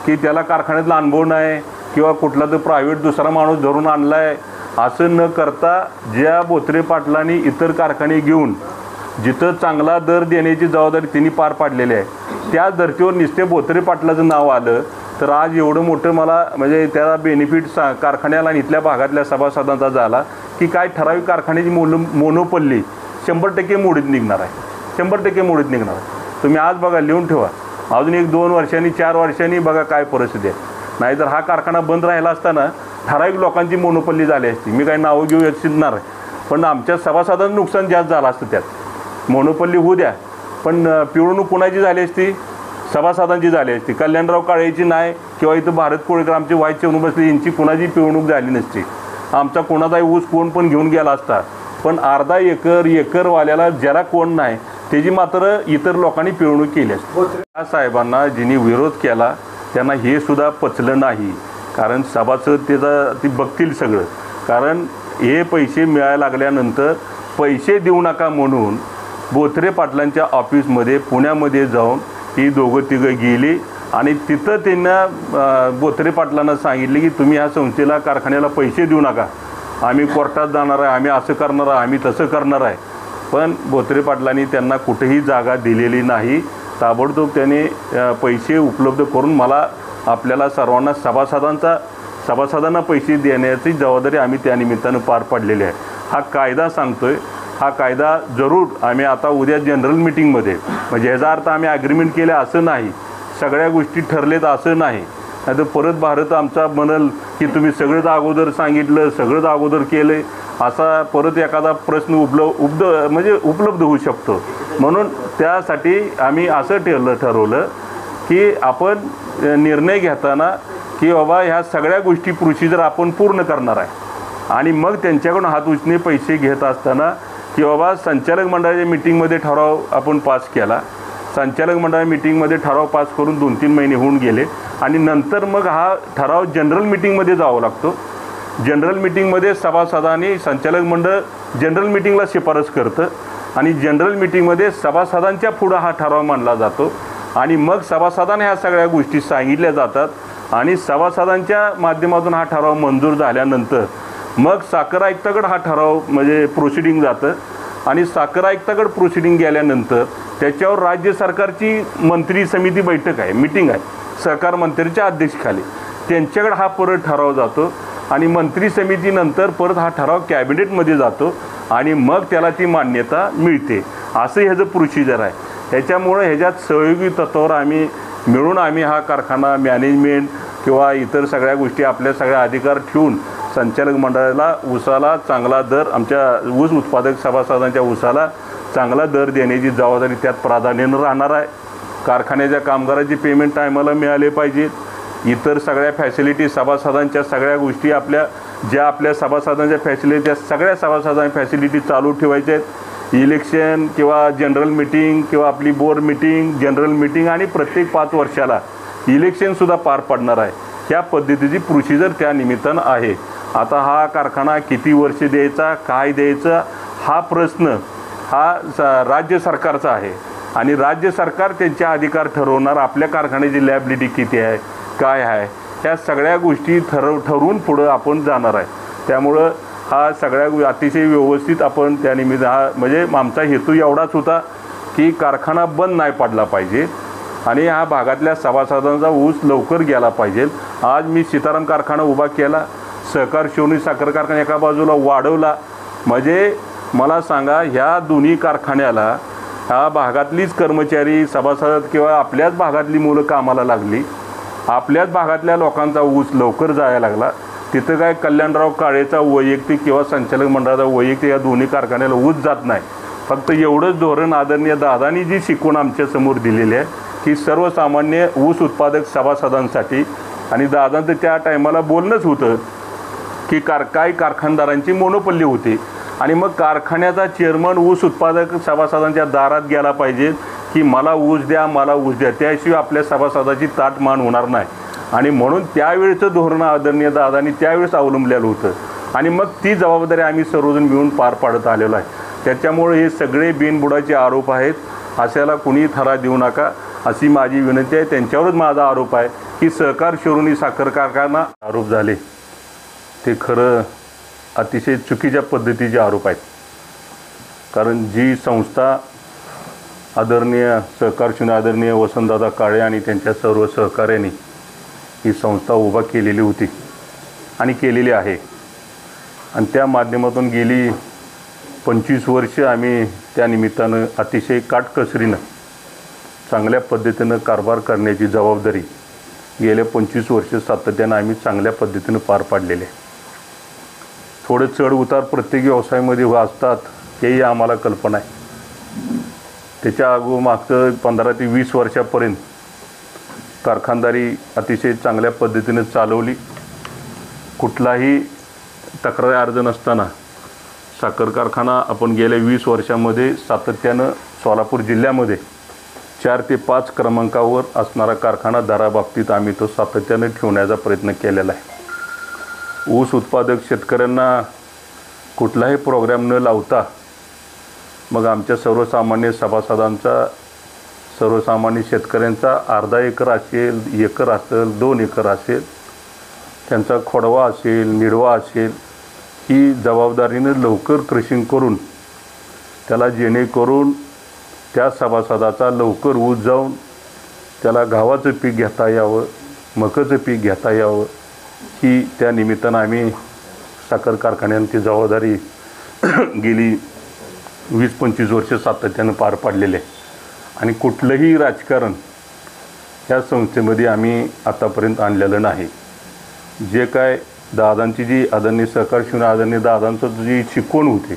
की त्याला कारखान्यातला अनुभव नाही किंवा कुठला तर प्रायव्हेट दुसरा माणूस धरून आणला आहे. असं न करता ज्या बोत्रे पाटलांनी इतर कारखाने घेऊन जिथं चांगला दर देण्याची जबाबदारी त्यांनी पार पाडलेली आहे, त्याच धर्तीवर नुसते बोत्रे पाटलाचं नाव आलं तर आज एवढं मोठं मला म्हणजे त्याला बेनिफिट कारखान्याला आणि इथल्या भागातल्या सभासदांचा झाला की काय ठराविक कारखान्याची मोनोपल्ली 100% मोडीत निघणार आहे. 100% मोडीत निघणार आहे. तुम्ही आज बघा, लिहून ठेवा, अजून 1-2 वर्षांनी 4 वर्षांनी बघा काय परिस्थिती आहे. नाहीतर हा कारखाना बंद राहिला असताना ठराविक लोकांची मोनोपल्ली झाली असती. मी काही नावं घेऊ इच्छिणार आहे, पण आमच्या सभासदांचं नुकसान जास्त झालं असतं. त्यात मोनोपल्ली होऊ द्या, पण पिळवणूक कुणाची झाली असती? सभासदांची झाली असती. कल्याणराव काळेची नाही किंवा इथं भारत कोळेकर आमची व्हाईस चेअरमन बसली, यांची कुणाची पिळवणूक झाली नसती. आमचा कोणाचाही ऊस कोण पण घेऊन गेला असता. पण अर्धा एकरवाल्याला ज्याला कोण नाही त्याची मात्र इतर लोकांनी पिळवणूक केली असते. त्या साहेबांना जिनी विरोध केला त्यांना हे सुद्धा पचलं नाही, कारण सभासद त्याचा ती बघतील सगळं. कारण हे पैसे मिळायला लागल्यानंतर पैसे देऊ नका म्हणून बोत्रे पाटलांच्या ऑफिसमध्ये पुण्यामध्ये जाऊन ही दोघं-तिघं गेली आणि तिथं त्यांना बोत्रे पाटलांना सांगितले की तुम्ही ह्या संस्थेला कारखान्याला पैसे देऊ नका, आम्ही कोर्टात जाणार आहे, आम्ही असं करणार आहे, आम्ही तसं करणार आहे. पण बोत्रे पाटलांनी त्यांना कुठेही जागा दिलेली नाही. ताबडतोब त्याने पैसे उपलब्ध करून मला आपल्याला सर्वांना सभासदांना पैसे देण्याची जबाबदारी आम्ही त्या निमित्तानं पार पाडलेली आहे. हा कायदा सांगतोय, हा कायदा जरूर आम्ही आता उद्या जनरल मीटिंगमध्ये, म्हणजे ह्याचा अर्थ आम्ही ॲग्रीमेंट केलं असं नाही, सगळ्या गोष्टी ठरलेत असं नाही. नाही तर परत भारत आमचा म्हणल की तुम्ही सगळंच अगोदर सांगितलं, सगळंच अगोदर केलं, असा परत एखादा प्रश्न उपलब्ध होऊ शकतो. म्हणून त्यासाठी आम्ही असं ठरवलं की आपण निर्णय घेताना की बाबा ह्या सगळ्या गोष्टी प्रोसिजर आपण पूर्ण करणार आहे आणि मग त्यांच्याकडून हात उचने पैसे घेत असताना की बाबा संचालक मंडळाच्या मीटिंगमध्ये ठराव आपण पास केला. संचालक मंडळ मीटिंगमध्ये ठराव पास करून 2-3 महिने होऊन गेले आणि नंतर मग हा ठराव जनरल मीटिंगमध्ये जावं लागतो. जनरल मीटिंगमध्ये सभासदांनी संचालक मंडळ जनरल मीटिंगला शिफारस करतं आणि जनरल मीटिंगमध्ये सभासदांच्या पुढं हा ठराव मांडला जातो आणि मग सभासदांनी ह्या सगळ्या गोष्टी सांगितल्या जातात आणि सभासदांच्या माध्यमातून हा ठराव मंजूर झाल्यानंतर मग साखर आयुक्ताकडे हा ठराव म्हणजे प्रोसिडिंग जातं आणि साखर आयुक्ताकडे प्रोसिडिंग गेल्यानंतर त्याच्यावर राज्य सरकारची मंत्री समिती बैठक आहे, मीटिंग आहे, सहकार मंत्र्यांच्या अध्यक्षतेखाली त्यांच्याकडे हा परत ठराव जातो आणि मंत्री समितीनंतर परत हा ठराव कॅबिनेटमध्ये जातो आणि मग त्याला ती मान्यता मिळते. असं ह्याचं प्रोसिजर आहे. त्याच्यामुळं ह्याच्यात सहयोगी तत्वावर आम्ही हा कारखाना मॅनेजमेंट किंवा इतर सगळ्या गोष्टी आपल्या सगळ्या अधिकार ठेवून संचालक मंडळाला ऊसाला चांगला दर, आमच्या ऊस उत्पादक सभासदांच्या ऊसाला चांगला दर देण्याची जबाबदारी त्यात प्राधान्यानं राहणार आहे. कारखान्याच्या कामगाराची पेमेंट टायमाला मिळाले पाहिजेत. इतर सगळ्या फॅसिलिटी सभासदांच्या सगळ्या गोष्टी आपल्या सभासदांच्या फॅसिलिटी त्या सगळ्या सभासदांच्या फॅसिलिटी चालू ठेवायच्या आहेत. इलेक्शन किंवा जनरल मिटिंग किंवा आपली बोर्ड मिटिंग जनरल मिटिंग आणि प्रत्येक 5 वर्षाला इलेक्शनसुद्धा पार पडणार आहे. ह्या पद्धतीची प्रोसिजर त्या निमित्तानं आहे. आता हा कारखाना किती वर्ष द्यायचा काय द्यायचा हा प्रश्न राज्य सरकारचा आहे आणि राज्य सरकार त्यांचे अधिकार ठरवणार. आपल्या कारखान्याची लॅबिलिटी किती आहे काय आहे ह्या सगळ्या गोष्टी ठरवून पुढं आपण जाणार आहे. त्यामुळं हा सगळ्या अतिशय व्यवस्थित आपण त्यानिमित्त म्हणजे आमचा हेतू एवढाच होता की कारखाना बंद नाही पडला पाहिजे आणि ह्या भागातल्या सभासदांचा ऊस लवकर गेला पाहिजे. आज मी सीताराम कारखाना उभा केला, सहकार शिवणी साखर कारखाना एका बाजूला वाढवला. म्हणजे मला सांगा ह्या दोन्ही कारखान्याला ह्या भागातलीच कर्मचारी सभासद किंवा आपल्याच भागातली मुलं कामाला लागली. आपल्याच भागातल्या लोकांचा ऊस लवकर जायला लागला. तिथं काय कल्याणराव काळेचा वैयक्तिक किंवा संचालक मंडळाचा वैयक्तिक या दोन्ही कारखान्याला ऊस जात नाही. फक्त एवढंच धोरण आदरणीय दादांनी जी शिकवण आमच्यासमोर दिलेली आहे की सर्वसामान्य ऊस उत्पादक सभासदांसाठी आणि दादांचं त्या टायमाला बोलणंच होतं की काही कारखानदारांची मोनोपल्ली होती आणि मग कारखान्याचा चेअरमन ऊस उत्पादक सभासदांच्या दारात गेला पाहिजे की मला ऊस द्या मला ऊस द्या. त्याशिवाय आपल्या सभासदाची ताटमान होणार नाही आणि म्हणून त्यावेळचं धोरण आदरणीय दादांनी त्यावेळेस अवलंबलेलं होतं आणि मग ती जबाबदारी आम्ही सर्वजण मिळून पार पाडत आलेलो आहे. त्याच्यामुळे हे सगळे बिनबुडाचे आरोप आहेत. अशाला कुणी थरा देऊ नका अशी माझी विनंती आहे. त्यांच्यावरच माझा आरोप आहे की सहकार शिरोणी साखर कारखाना आरोप झाले ते खरं अतिशय चुकीच्या पद्धतीचे आरोप आहेत. कारण जी संस्था आदरणीय सहकार शिरोणी आदरणीय वसंतदादा काळे आणि त्यांच्या सर्व सहकार्याने ही संस्था उभा केलेली होती आणि केलेली आहे आणि त्या माध्यमातून गेली 25 वर्ष आम्ही त्या निमित्तानं अतिशय काटकसरीनं चांगल्या पद्धतीनं कारभार करण्याची जबाबदारी गेल्या 25 वर्ष सातत्यानं आम्ही चांगल्या पद्धतीनं पार पाडलेले. थोडे चढ उतार प्रत्येक व्यवसायामध्ये असतात हेही आम्हाला कल्पना आहे. त्याच्या मागचं 15 ते 20 वर्षापर्यंत कारखानदारी अतिशय चांगल्या पद्धतीने चालवली. कुठलाही तक्रार अर्ज नसताना साखर कारखाना आपण गेल्या 20 वर्षामध्ये सातत्यानं सोलापूर जिल्ह्यामध्ये 4 ते 5 क्रमांकावर असणारा कारखाना दराबाबतीत आम्ही तो सातत्यानं ठेवण्याचा प्रयत्न केलेला आहे. ऊस उत्पादक शेतकऱ्यांना कुठलाही प्रोग्राम न लावता मग आमच्या सर्वसामान्य सभासदांचा सर्वसामान्य शेतकऱ्यांचा अर्धा एकर असेल 1 एकर असेल 2 एकर असेल त्यांचा खोडवा असेल निडवा असेल ही जबाबदारीनं लवकर क्रशिंग करून त्याला जेणेकरून त्या सभासदाचा लवकर ऊस जाऊन त्याला गव्हाचं पीक घेता यावं मकाचं पीक घेता यावं ही त्या निमित्तानं आम्ही साखर कारखान्यांची जबाबदारी गेली 20-25 वर्ष सातत्यानं पार पाडलेले आहे. आणि कुठलंही राजकारण ह्या संस्थेमध्ये आम्ही आतापर्यंत आणलेलं नाही. जे काय दादांची जी आदरणीय सहकार शिवणी आदरणीय दादांचं जी शिकवण होती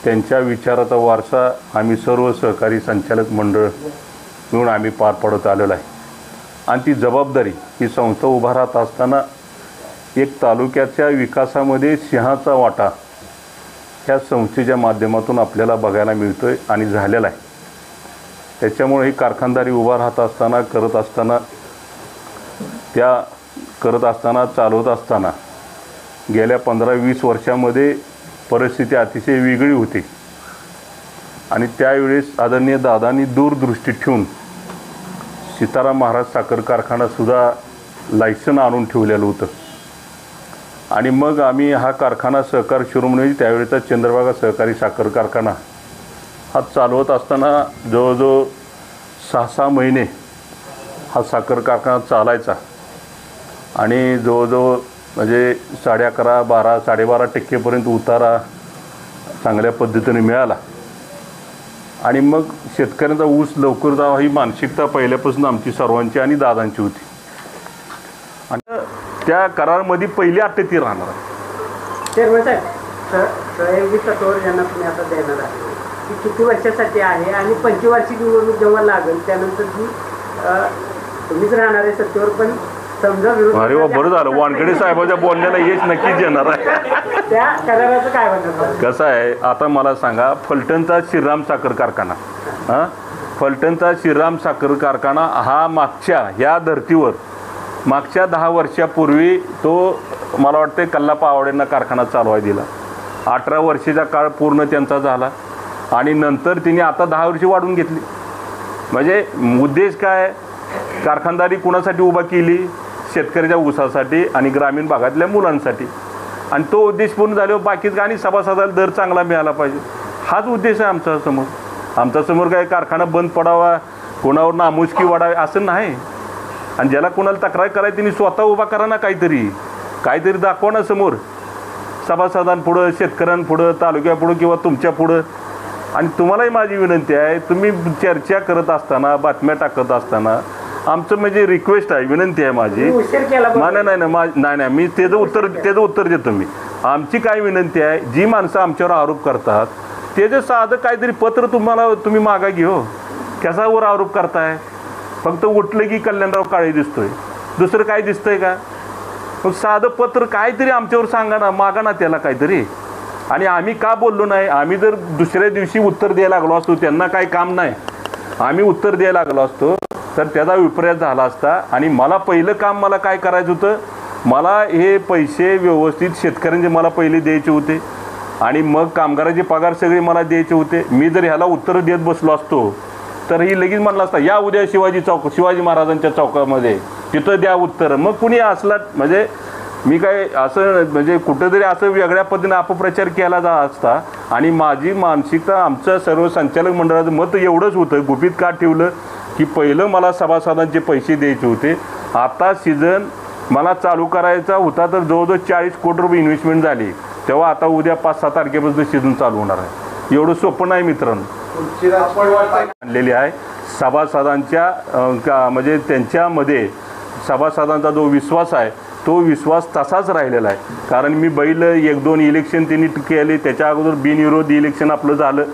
त्यांच्या विचाराचा वारसा आम्ही सर्व सहकारी संचालक मंडळ मिळून आम्ही पार पाडत आलेलो आहे. आणि ती जबाबदारी ही संस्था उभा राहत असताना एक तालुक्याच्या विकासामध्ये सिंहाचा वाटा ह्या संस्थेच्या माध्यमातून आपल्याला बघायला मिळतो आहे आणि झालेला आहे. त्याच्यामुळे ही कारखानदारी उभा राहत असताना चालवत असताना गेल्या 15-20 वर्षामध्ये परिस्थिती अतिशय वेगळी होती आणि त्यावेळेस आदरणीय दादांनी दूरदृष्टी ठेवून सीताराम महाराज साखर कारखानासुद्धा लायसन आणून ठेवलेलं होतं. आणि मग आम्ही हा कारखाना सहकार शिरोमणी त्यावेळेचा चंद्रभागा सहकारी साखर कारखाना हा चालवत असताना जवळजवळ 6-6 महिने हा साखर कारखाना चालायचा आणि जवळजवळ म्हणजे 11.5 12.5% उतारा चांगल्या पद्धतीने मिळाला. आणि मग शेतकऱ्यांचा ऊस लवकर जावा ही मानसिकता पहिल्यापासून आमची सर्वांची आणि दादांची होती. आणि त्या करारामध्ये पहिली अट ती राहणार आहे. चेअरमन साहेब सहयोगी तत्वावर ज्यांना तुम्ही आता देणार आहे ती किती वर्षासाठी आहे आणि पंचवार्षिक निवडणूक जेव्हा लागेल त्यानंतर ती तुम्हीच राहणार आहे सत्तेवर, पण समजा विरोध अरे वा, बरं झालं. वानखेडे साहेबाच्या बोलण्याला यश नक्कीच येणार आहे. त्या कराराचं काय म्हणतात? कसं आहे, आता मला सांगा, फलटणचा श्रीराम साखर कारखाना, हां, फलटणचा श्रीराम साखर कारखाना हा ह्या धर्तीवर मागच्या 10 वर्षापूर्वी तो मला वाटते कल्लापा आवडेंना कारखाना चालवायला दिला. 18 वर्षाचा काळ पूर्ण त्यांचा झाला आणि नंतर तिने आता 10 वर्षे वाढवून घेतली. म्हणजे उद्देश काय, कारखानदारी कुणासाठी उभा केली? शेतकऱ्याच्या ऊसासाठी आणि ग्रामीण भागातल्या मुलांसाठी. आणि तो उद्देश पूर्ण झाल्यावर बाकीच आणि सभासदाला दर चांगला मिळाला पाहिजे, हाच उद्देश आहे आमच्यासमोर. आमच्यासमोर काय कारखाना बंद पडावा, कोणावर नामुष्की वाढावी असं नाही. आणि ज्याला कोणाला तक्रार करायची त्यांनी स्वतः उभा करा ना, काहीतरी दाखवा ना समोर, सभासदांपुढं, शेतकऱ्यांपुढं, तालुक्यापुढं किंवा तुमच्या पुढं. आणि तुम्हालाही माझी विनंती आहे, तुम्ही चर्चा करत असताना, बातम्या टाकत असताना आमचं म्हणजे रिक्वेस्ट आहे, विनंती आहे माझी. उशीर केला नाही, मी त्याचं उत्तर देतो. मी आमची काय विनंती आहे, जी माणसं आमच्यावर आरोप करतात त्याचं साधं काहीतरी पत्र तुम्ही मागा घेऊ. कशावर आरोप करताय? फक्त उठलं की कल्याणराव काळे दिसतोय, दुसरं काय दिसतंय का? मग साधं पत्र काहीतरी आमच्यावर सांगा ना, मागा ना त्याला काहीतरी. आणि आम्ही का बोललो नाही? आम्ही जर दुसऱ्या दिवशी उत्तर द्यायला लागलो असतो, त्यांना काही काम नाही, आम्ही उत्तर द्यायला लागलो असतो तर त्याचा विपर्यास झाला असता. आणि मला पहिलं काम मला काय करायचं होतं, मला हे पैसे व्यवस्थित शेतकऱ्यांचे मला पहिले द्यायचे होते आणि मग कामगाराचे पगार सगळे मला द्यायचे होते. मी जर ह्याला उत्तर देत बसलो असतो तर ही लगेच म्हणलं असता, या उद्या शिवाजी महाराजांच्या चौकामध्ये तिथं द्या उत्तर. मग कुणी असला म्हणजे मी काय असं म्हणजे कुठंतरी असं वेगळ्या पद्धतीने अपप्रचार केला जात असता. आणि माझी मानसिकता, आमचं सर्व संचालक मंडळाचं मत एवढंच होतं, गुपित का ठेवलं की पहिलं मला सभासदांचे पैसे द्यायचे होते. आता सीझन मला चालू करायचा होता तर जवळजवळ 40 कोटी रुपये इन्व्हेस्टमेंट झाली. तेव्हा आता उद्या 5-6 तारखेपासून सीझन चालू होणार आहे. एवढं सोपं नाही मित्रांनो. आणलेली आहे सभासदांच्या म्हणजे त्यांच्यामध्ये सभासदांचा जो विश्वास आहे तो विश्वास तसाच राहिलेला आहे. कारण मी बैल 1-2 इलेक्शन त्यांनी केले, त्याच्या अगोदर बिनविरोध इलेक्शन आपलं झालं.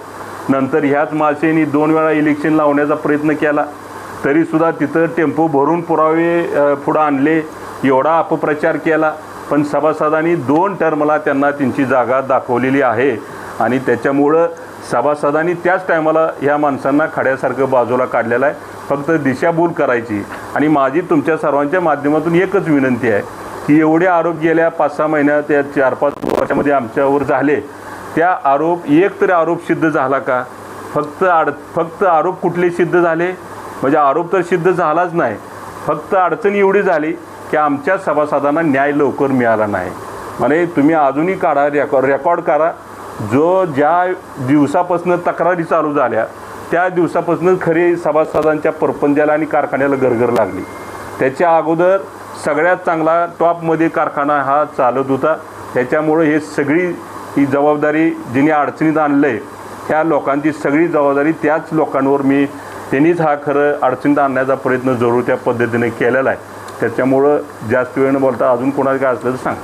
नंतर ह्याच माणसांनी 2 वेळा इलेक्शन लावण्याचा प्रयत्न केला, तरीसुद्धा तिथं टेम्पो भरून पुरावे पुढं आणले, एवढा अपप्रचार केला. पण सभासदांनी 2 टर्मला त्यांना त्यांची जागा दाखवलेली आहे. आणि त्याच्यामुळं सभासदांनी त्याच टायमाला ह्या माणसांना खड्यासारखं बाजूला काढलेलं आहे. फक्त दिशाभूल करायची. आणि माझी तुमच्या सर्वांच्या माध्यमातून एकच विनंती आहे की एवढे आरोप गेल्या 5-6 महिन्यात या 4-5 वर्षामध्ये आमच्यावर झाले, त्या एक तरी आरोप सिद्ध झाला का? फक्त आरोप कुठले सिद्ध झाले? म्हणजे आरोप तर सिद्ध झालाच नाही, फक्त अडचण एवढी झाली की आमच्या सभासदांना न्याय लवकर मिळाला नाही. म्हणजे तुम्ही अजूनही काढा, रेकॉर्ड करा, ज्या दिवसापासून तक्रारी चालू झाल्या त्या दिवसापासून खरी सभासदांच्या परपंजाला आणि कारखान्याला गरगर लागली. त्याच्या अगोदर सगळ्यात चांगला टॉपमध्ये कारखाना हा चालत होता. त्याच्यामुळं हे सगळी ही जबाबदारी जिने अडचणीत आणलं आहे ह्या लोकांची सगळी जबाबदारी त्याच लोकांवर त्यांनीच हा खरं अडचणीत आणण्याचा प्रयत्न जरूर त्या पद्धतीने केलेला आहे. त्याच्यामुळं जास्त वेळ न बोलता अजून कोणाला काय असलं तर सांग.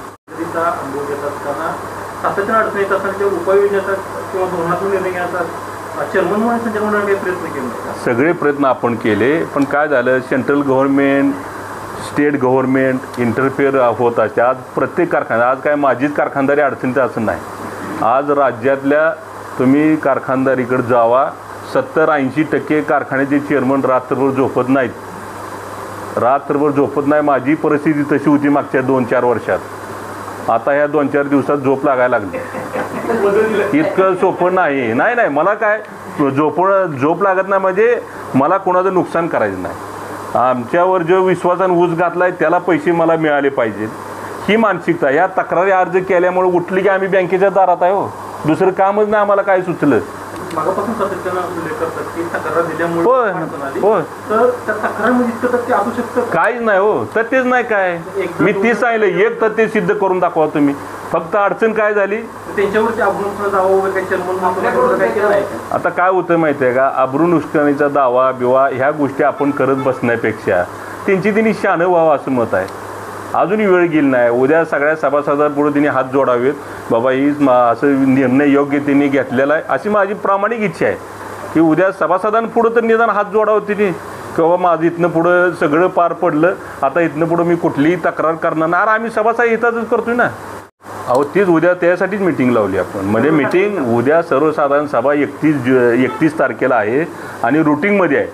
अनुभव घेत असताना सातत्याने अडचण येत असताना किंवा उपाययोजनेचा किंवा धोरणात्मक निर्णय घ्यायचा चेअरमन म्हणून संचालक काही प्रयत्न केले? सगळे प्रयत्न आपण केले, पण काय झालं, central government, state government interfere होत असते. आज प्रत्येक कारखाना, आज काय माझीच कारखानदारी अडचणीचं असं नाही. आज राज्यातल्या तुम्ही कारखानदारीकडे जावा, 70-80% कारखान्याचे चेअरमन रात्रभर झोपत नाहीत. माझी परिस्थिती तशी होती मागच्या 2-4 वर्षात. आता ह्या 2-4 दिवसात झोप लागायला लागली. इतकं सोपं नाही. मला काय झोप लागत नाही म्हणजे मला कोणाचं नुकसान करायचं नाही. आमच्यावर जो विश्वासाने ऊस घातला आहे त्याला पैसे मला मिळाले पाहिजेत, ही मानसिकता. या तक्रारी अर्ज केल्यामुळे उठली की आम्ही बँकेच्या दारात आहे. हो, दुसरं कामच नाही आम्हाला काय सुचलं. मागापासून सातत्यानं उल्लेख करतात की तक्रार दिल्यामुळे तर त्या तक्रारीमध्ये इतकं असू शकतं काहीच नाही. हो, तथ्यच नाही. काय मी तीच सांगितलं, एक तथ्य सिद्ध करून दाखवा तुम्ही. फक्त अडचण काय झाली, त्यांच्यावरती अब्रू दावा वगैरे काही आता काय होतं माहिती आहे का, अब्रू नुकसानीचा दावा बिवा ह्या गोष्टी आपण करत बसण्यापेक्षा त्यांनी शहाणं व्हावं असं मत आहे. अजूनही वेळ गेली नाही. उद्या सगळ्या सभासदांपुढे तिने हात जोडावेत, बाबा ही असं निर्णय योग्य तिने घेतलेला आहे अशी माझी प्रामाणिक इच्छा आहे की उद्या सभासदांपुढं तर निदान हात जोडावं तिने की बाबा माझं इथनं पुढं सगळं पार पडलं, आता इथनं पुढं मी कुठलीही तक्रार करणार नाही. आम्ही सभासद इथंच करतोय ना. अहो तीच उद्या त्यासाठीच मिटिंग लावली आपण. म्हणजे मिटिंग उद्या सर्वसाधारण सभा 31 तारखेला आहे आणि रुटीनमध्ये आहे.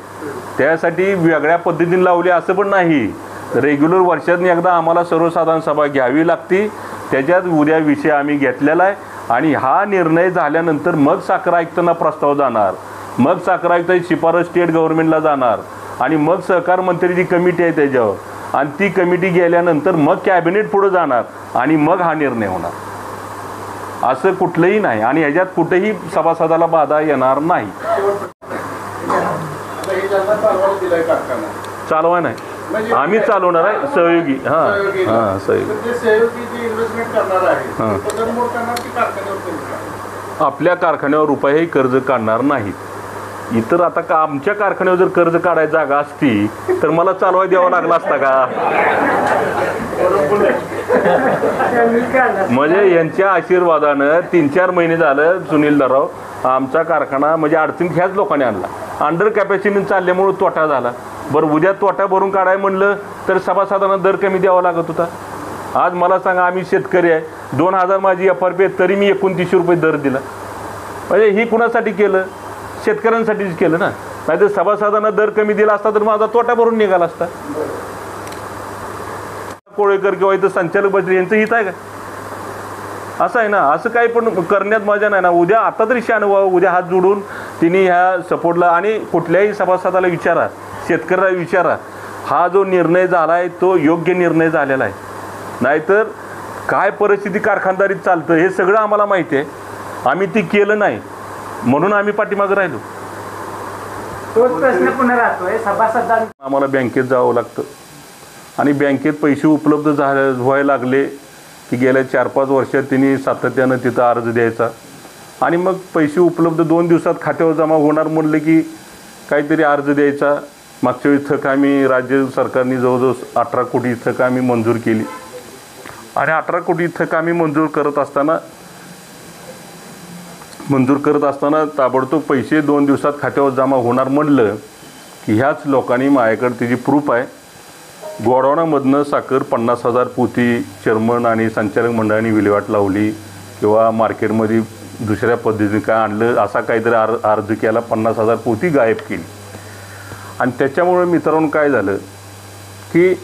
त्यासाठी वेगळ्या पद्धतीने लावली असं पण नाही. रेग्युलर वर्षातून एकदा आम्हाला सर्वसाधारण सभा घ्यावी लागते. त्याच्यात उद्या विषय आम्ही घेतलेला आहे आणि हा निर्णय झाल्यानंतर मग साखर आयुक्तांना प्रस्ताव जाणार, मग साखर आयुक्ताची शिफारस स्टेट गव्हर्नमेंटला जाणार आणि मग सहकार मंत्र्याची कमिटी आहे त्याच्यावर आणि ती कमिटी गेल्यानंतर मग कॅबिनेट पुढे जाणार आणि मग हा निर्णय होणार. असं कुठलंही नाही आणि ह्याच्यात कुठेही सभासदाला बाधा येणार नाही. चालवा नाही आम्ही चालवणार आहे सहयोगी. हां आपल्या कारखान्यावर रुपयाही कर्ज काढणार नाहीत. इतर आता का आमच्या कारखान्यावर जर कर्ज काढायची जागा असती तर मला चालवाय द्यावा लागला असता का? म्हणजे यांच्या आशीर्वादानं 3-4 महिने झालं सुनील दराव आमचा कारखाना म्हणजे अडचणीत ह्याच लोकांनी आणला. अंडर कॅपॅसिटी चालल्यामुळे तोटा झाला. बरं उद्या तोटा भरून काढाय म्हणलं तर सभासदांना दर कमी द्यावा लागत होता. आज मला सांगा आम्ही शेतकरी आहे, 2000 माझी FRP आहे तरी मी 2900 रुपये दर दिला. म्हणजे ही कुणासाठी केलं? शेतकऱ्यांसाठीच केलं ना. नाहीतर सभासदांना दर कमी दिला असता तर माझा तोटा भरून निघाला असता. कोळेकर किंवा इथं संचालक बसले यांचं हित आहे का? असं आहे ना. असं काही पण करण्यात मजा नाही ना. उद्या आता तरी शान व्हावं, उद्या हात जोडून तिने ह्या सपोर्टला आणि कुठल्याही सभासदाला विचारा, शेतकऱ्याला विचारा, हा जो निर्णय झाला आहे तो योग्य निर्णय झालेला आहे. नाहीतर काय परिस्थिती कारखानदारीत चालतं हे सगळं आम्हाला माहिती आहे. आम्ही ती केलं नाही म्हणून आम्ही पाठीमागं राहिलो. तोच प्रश्न पुन्हा राहतोय सभासदांना. आम्हाला बँकेत जावं लागतं आणि बँकेत पैसे उपलब्ध व्हायला लागले की गेल्या 4-5 वर्षात तिने सातत्यानं तिथं अर्ज द्यायचा आणि मग पैसे उपलब्ध 2 दिवसात खात्यावर जमा होणार म्हणलं की काहीतरी अर्ज द्यायचा. मागच्या वेळी थक आम्ही राज्य सरकारने जवळजवळ 18 कोटी थक आम्ही मंजूर केली आणि 18 कोटी थक आम्ही मंजूर करत असताना ताबडतोब पैसे 2 दिवसात खात्यावर जमा होणार म्हणलं की ह्याच लोकांनी माझ्याकडे त्याची प्रूफ आहे. गोडाऊनमधनं साखर 50,000 पोती चेअरमन आणि संचालक मंडळाने विल्हेवाट लावली किंवा मार्केटमध्ये दुसऱ्या पद्धतीने काय आणलं असा काहीतरी अर्ज केला, 50,000 पोती गायब केली. आणि त्याच्यामुळे मित्रांनो काय झालं की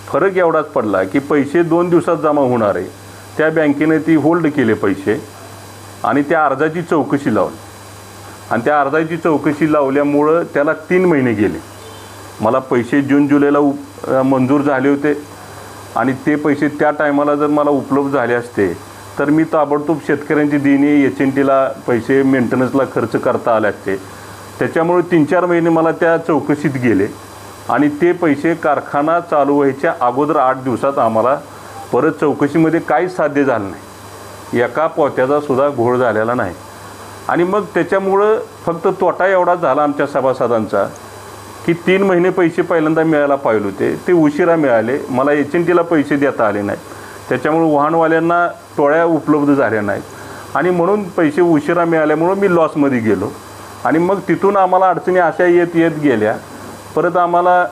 फरक एवढाच पडला की पैसे 2 दिवसात जमा होणार आहे. त्या बँकेने ती होल्ड केले पैसे आणि त्या अर्जाची चौकशी लावली आणि त्या अर्जाची चौकशी लावल्यामुळं त्याला 3 महिने गेले. मला पैसे जून-जुलैला मंजूर झाले होते आणि ते पैसे त्या टायमाला जर मला उपलब्ध झाले असते तर मी ताबडतोब शेतकऱ्यांची देणी HNTला पैसे मेंटेनन्सला खर्च करता आले असते. त्याच्यामुळे 3-4 महिने मला त्या चौकशीत गेले आणि ते पैसे कारखाना चालू व्हायच्या अगोदर 8 दिवसात आम्हाला परत चौकशीमध्ये काहीच साध्य झालं नाही. एका पोत्याचा सुद्धा घोळ झालेला नाही. आणि मग त्याच्यामुळं फक्त तोटा एवढा झाला आमच्या सभासदांचा की 3 महिने पैसे पहिल्यांदा मिळायला पाहिजे होते ते उशिरा मिळाले. मला HNTला पैसे देता आले नाहीत. त्याच्यामुळे वाहनवाल्यांना टोळ्या उपलब्ध झाल्या नाहीत आणि म्हणून पैसे उशिरा मिळाल्यामुळं मी लॉसमध्ये गेलो. आणि मग तिथून आम्हाला अडचणी अशा येत गेल्या. परत आम्हाला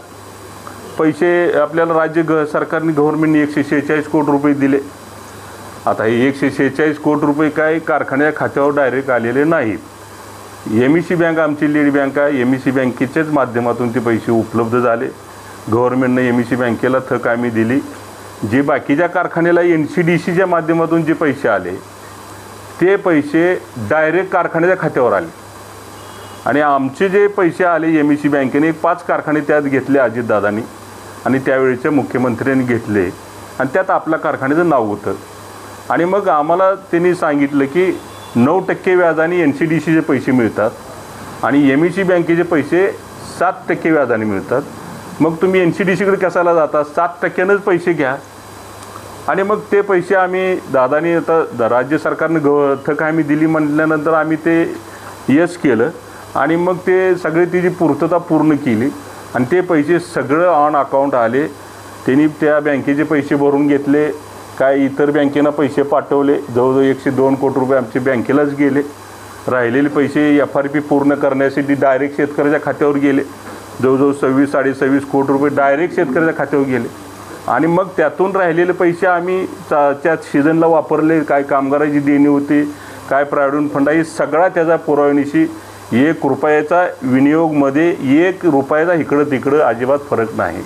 पैसे आपल्याला राज्य सरकारने गव्हर्नमेंटने 146 कोटी रुपये दिले. आता हे 146 कोटी रुपये काय कारखान्या खात्यावर डायरेक्ट आलेले नाहीत. MEC बँक आमची लीड बँक आहे. MEC बँकेच्याच माध्यमातून ते पैसे उपलब्ध झाले. गव्हर्नमेंटने MEC बँकेला थक आम्ही दिली. जे बाकीच्या कारखान्याला NCDCच्या माध्यमातून जे पैसे आले ते पैसे डायरेक्ट कारखान्याच्या खात्यावर आले आणि आमचे जे पैसे आले MEC बँकेने 5 कारखाने त्यात घेतले अजितदादांनी आणि त्यावेळेच्या मुख्यमंत्र्यांनी घेतले आणि त्यात आपल्या कारखान्याचं नाव होतं. आणि मग आम्हाला त्यांनी सांगितलं की 9% व्याजाने NCDCचे पैसे मिळतात आणि MEC बँकेचे पैसे 7% व्याजाने मिळतात. मग तुम्ही NCDCकडे कशाला जाता? 7%नंच पैसे घ्या. आणि मग ते पैसे आम्ही दादानी आता राज्य सरकारनं थक आम्ही दिली म्हटल्यानंतर आम्ही ते यस केलं आणि मग ते सगळे तिची पूर्तता पूर्ण केली आणि ते पैसे सगळं ऑन अकाउंट आले. त्यांनी त्या बँकेचे पैसे भरून घेतले, काय इतर बँकेनं पैसे पाठवले, जवळजवळ 102 कोटी रुपये आमचे बँकेलाच गेले. राहिलेले पैसे FRP पूर्ण करण्यासाठी डायरेक्ट शेतकऱ्याच्या खात्यावर गेले, जवळजवळ 26-26.5 कोटी रुपये डायरेक्ट शेतकऱ्याच्या खात्यावर गेले. आणि मग त्यातून राहिलेले पैसे आम्ही त्या सीझनला वापरले. काय कामगाराची देणी होती, काय प्रॉव्हिडंट फंड आहे, सगळा त्याचा पुराव्यानिशी 1 रुपयाचा विनियोगमध्ये 1 रुपयाचा इकडं तिकडं अजिबात फरक नाही.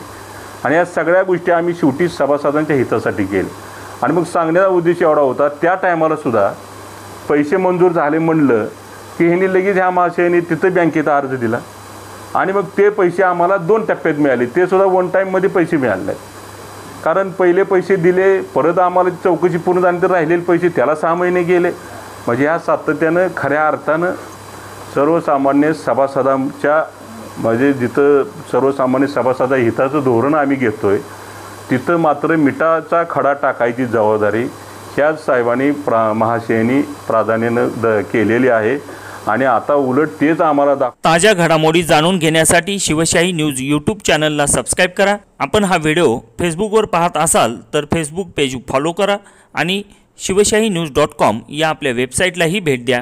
आणि या सगळ्या गोष्टी आम्ही शेवटी सभासदांच्या हितासाठी केल्या. आणि मग सांगण्याचा उद्देश एवढा होता, त्या टायमाला सुद्धा पैसे मंजूर झाले म्हणलं की ह्यांनी लगेच ह्या महाशयाने तिथं बँकेत अर्ज दिला आणि मग ते पैसे आम्हाला 2 टप्प्यात मिळाले. ते सुद्धा 1 टाईममध्ये पैसे मिळाले नाहीत. कारण पहिले पैसे दिले, परत आम्हाला चौकशी पूर्ण झाली तर राहिलेले पैसे त्याला 6 महिने गेले. म्हणजे ह्या सातत्यानं खऱ्या अर्थानं सर्वसामान्य सभासदांच्या म्हणजे जिथं सर्वसामान्य सभासदा हिताचं धोरण आम्ही घेतो आहे तिथं मात्र मिठाचा खडा टाकायची जबाबदारी ह्याच साहेबांनी महाशयांनी प्राधान्यानं केलेली आहे. आणि आता उलट तेच आम्हाला ताज्या घडामोडी जाणून घेण्यासाठी शिवशाही न्यूज यूट्यूब चॅनलला सबस्क्राईब करा. आपण हा व्हिडिओ फेसबुकवर पाहत असाल तर फेसबुक पेज फॉलो करा आणि शिवशाही न्यूज.com या आपल्या वेबसाईटलाही भेट द्या.